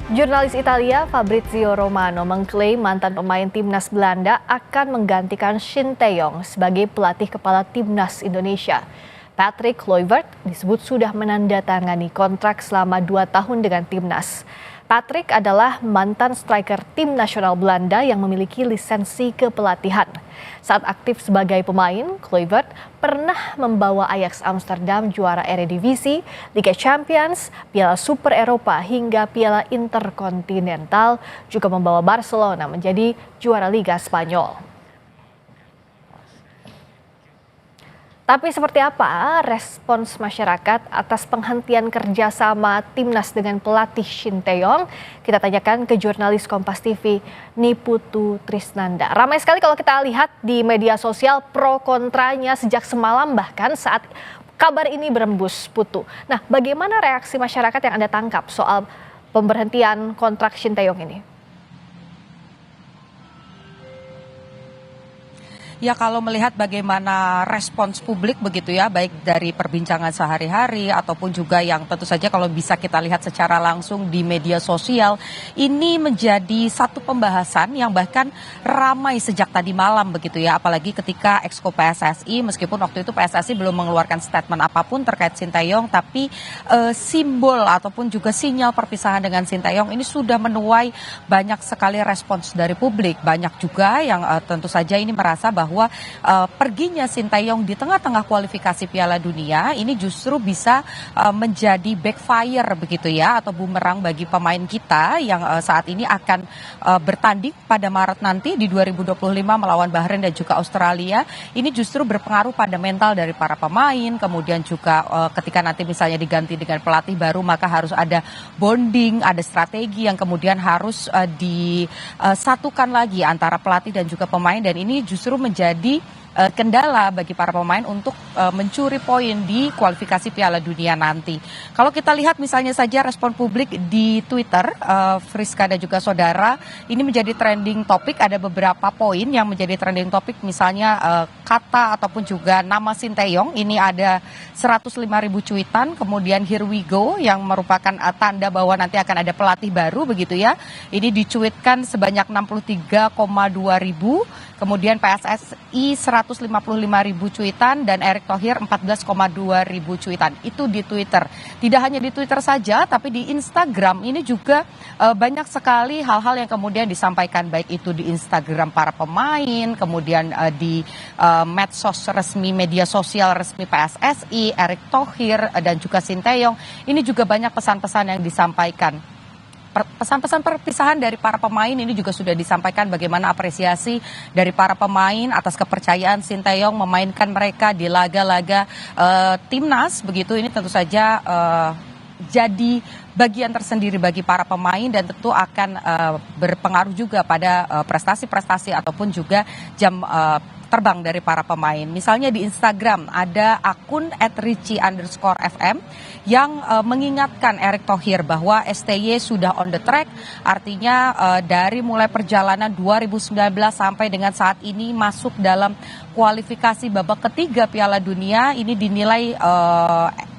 Jurnalis Italia Fabrizio Romano mengklaim mantan pemain timnas Belanda akan menggantikan Shin Tae-yong sebagai pelatih kepala timnas Indonesia. Patrick Kluivert disebut sudah menandatangani kontrak selama 2 tahun dengan timnas. Patrick adalah mantan striker tim nasional Belanda yang memiliki lisensi kepelatihan. Saat aktif sebagai pemain, Kluivert pernah membawa Ajax Amsterdam juara Eredivisie, Liga Champions, Piala Super Eropa hingga Piala Interkontinental, juga membawa Barcelona menjadi juara Liga Spanyol. Tapi seperti apa respons masyarakat atas penghentian kerjasama timnas dengan pelatih Shin Tae-yong? Kita tanyakan ke jurnalis Kompas TV Niputu Trisnanda. Ramai sekali kalau kita lihat di media sosial pro kontranya sejak semalam bahkan saat kabar ini berembus, Putu. Nah, bagaimana reaksi masyarakat yang Anda tangkap soal pemberhentian kontrak Shin Tae-yong ini? Ya, kalau melihat bagaimana respons publik begitu ya, baik dari perbincangan sehari-hari ataupun juga yang tentu saja kalau bisa kita lihat secara langsung di media sosial, ini menjadi satu pembahasan yang bahkan ramai sejak tadi malam begitu ya, apalagi ketika Exco PSSI, meskipun waktu itu PSSI belum mengeluarkan statement apapun terkait Shin Tae-yong, tapi simbol ataupun juga sinyal perpisahan dengan Shin Tae-yong ini sudah menuai banyak sekali respons dari publik. Banyak juga yang tentu saja ini merasa bahwa perginya Shin Tae-yong di tengah-tengah kualifikasi Piala Dunia ini justru bisa menjadi backfire begitu ya, atau bumerang bagi pemain kita yang saat ini akan bertanding pada Maret nanti di 2025 melawan Bahrain dan juga Australia. Ini justru berpengaruh pada mental dari para pemain, kemudian juga ketika nanti misalnya diganti dengan pelatih baru maka harus ada bonding, ada strategi yang kemudian harus disatukan lagi antara pelatih dan juga pemain, dan ini justru menjadi kendala bagi para pemain untuk mencuri poin di kualifikasi Piala Dunia nanti. Kalau kita lihat misalnya saja respon publik di Twitter, Friska dan juga saudara, ini menjadi trending topik. Ada beberapa poin yang menjadi trending topik, misalnya kata ataupun juga nama Shin Tae-yong ini ada 105.000 cuitan, kemudian here we go yang merupakan tanda bahwa nanti akan ada pelatih baru begitu ya. Ini dicuitkan sebanyak 63,2 ribu, kemudian PSSI 155.000 cuitan dan Erick Thohir 14,2 ribu cuitan. Itu di Twitter. Tidak hanya di Twitter saja, tapi di Instagram ini juga banyak sekali hal-hal yang kemudian disampaikan, baik itu di Instagram para pemain, kemudian di medsos resmi, media sosial resmi PSSI, Erick Thohir dan juga Shin Tae-yong. Ini juga banyak pesan-pesan yang disampaikan. Pesan-pesan perpisahan dari para pemain ini juga sudah disampaikan, bagaimana apresiasi dari para pemain atas kepercayaan Shin Tae-yong memainkan mereka di laga-laga timnas begitu. Ini tentu saja jadi bagian tersendiri bagi para pemain dan tentu akan berpengaruh juga pada prestasi-prestasi ataupun juga jam terbang dari para pemain. Misalnya di Instagram ada akun @richie_fm yang mengingatkan Erick Thohir bahwa STY sudah on the track, artinya dari mulai perjalanan 2019 sampai dengan saat ini masuk dalam kualifikasi babak ketiga Piala Dunia, ini dinilai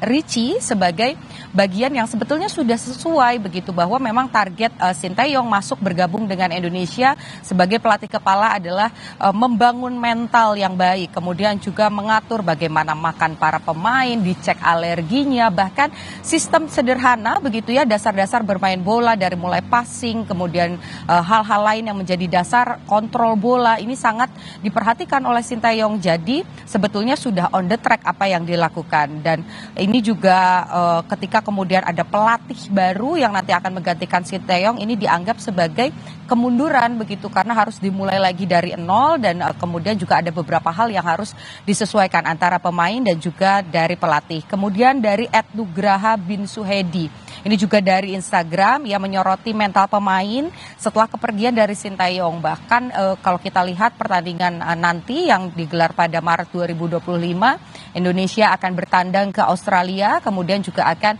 Richie sebagai bagian yang sebetulnya sudah sesuai begitu, bahwa memang target Shin Tae-yong masuk bergabung dengan Indonesia sebagai pelatih kepala adalah membangun mental yang baik, kemudian juga mengatur bagaimana makan para pemain, dicek alerginya, bahkan sistem sederhana begitu ya, dasar-dasar bermain bola dari mulai passing, kemudian hal-hal lain yang menjadi dasar kontrol bola ini sangat diperhatikan oleh Shin Tae-yong. Jadi sebetulnya sudah on the track apa yang dilakukan, dan ini juga ketika kemudian ada pelatih baru yang nanti akan menggantikan Shin Tae-yong, ini dianggap sebagai kemunduran begitu, karena harus dimulai lagi dari nol, dan kemudian juga ada beberapa hal yang harus disesuaikan antara pemain dan juga dari pelatih. Kemudian dari @nugraha bin Suhedi, ini juga dari Instagram, ia menyoroti mental pemain setelah kepergian dari Shin Tae-yong. Bahkan kalau kita lihat pertandingan nanti yang digelar pada Maret 2025, Indonesia akan bertandang ke Australia, kemudian juga akan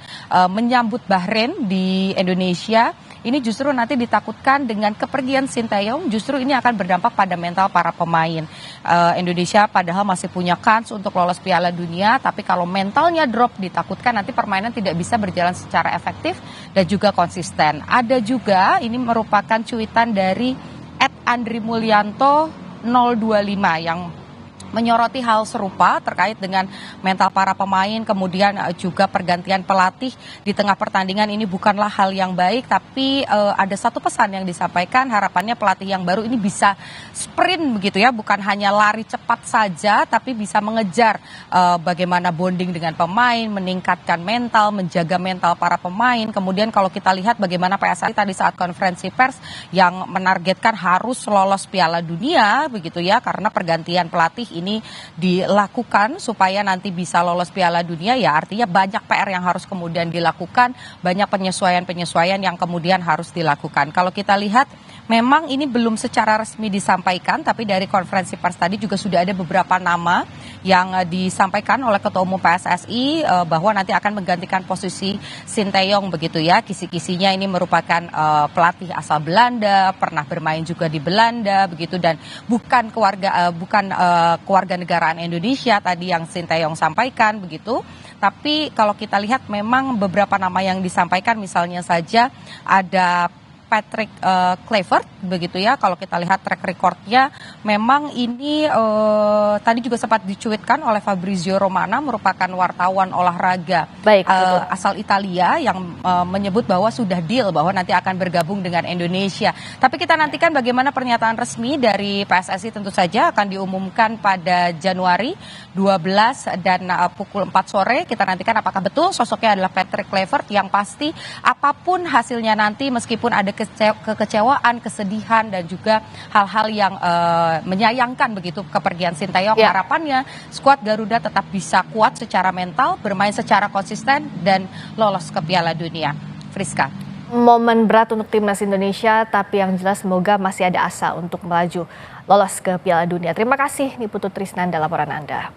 menyambut Bahrain di Indonesia. ini justru nanti ditakutkan dengan kepergian Sinteyong, justru ini akan berdampak pada mental para pemain. Indonesia padahal masih punya kans untuk lolos Piala Dunia, tapi kalau mentalnya drop ditakutkan nanti permainan tidak bisa berjalan secara efektif dan juga konsisten. Ada juga, ini merupakan cuitan dari @Andri Mulyanto 025 yang menyoroti hal serupa terkait dengan mental para pemain, kemudian juga pergantian pelatih di tengah pertandingan. Ini bukanlah hal yang baik, tapi ada satu pesan yang disampaikan, harapannya pelatih yang baru ini bisa sprint begitu ya, bukan hanya lari cepat saja, tapi bisa mengejar bagaimana bonding dengan pemain, meningkatkan mental, menjaga mental para pemain. Kemudian kalau kita lihat bagaimana PSSI tadi saat konferensi pers yang menargetkan harus lolos Piala Dunia begitu ya, karena pergantian pelatih ini dilakukan supaya nanti bisa lolos Piala Dunia, ya artinya banyak PR yang harus kemudian dilakukan, banyak penyesuaian-penyesuaian yang kemudian harus dilakukan. Kalau kita lihat memang ini belum secara resmi disampaikan, tapi dari konferensi pers tadi juga sudah ada beberapa nama yang disampaikan oleh Ketua Umum PSSI bahwa nanti akan menggantikan posisi Sinteyong begitu ya. Kisi-kisinya ini merupakan pelatih asal Belanda, pernah bermain juga di Belanda begitu, dan bukan kewarganegaraan Indonesia tadi yang Sinteyong sampaikan begitu. Tapi kalau kita lihat memang beberapa nama yang disampaikan, misalnya saja ada Patrick Kluivert begitu ya. Kalau kita lihat track recordnya, memang ini tadi juga sempat dicuitkan oleh Fabrizio Romano, merupakan wartawan olahraga asal Italia yang menyebut bahwa sudah deal bahwa nanti akan bergabung dengan Indonesia. Tapi kita nantikan bagaimana pernyataan resmi dari PSSI, tentu saja akan diumumkan pada Januari 12 dan pukul 4 sore. Kita nantikan apakah betul sosoknya adalah Patrick Kluivert. Yang pasti apapun hasilnya nanti, meskipun ada kekecewaan, kesedihan, dan juga hal-hal yang menyayangkan begitu kepergian Sinteyong, harapannya skuad Garuda tetap bisa kuat secara mental, bermain secara konsisten, dan lolos ke Piala Dunia. Friska. Momen berat untuk timnas Indonesia, tapi yang jelas semoga masih ada asa untuk melaju lolos ke Piala Dunia. Terima kasih Niputu Trisnanda laporan Anda.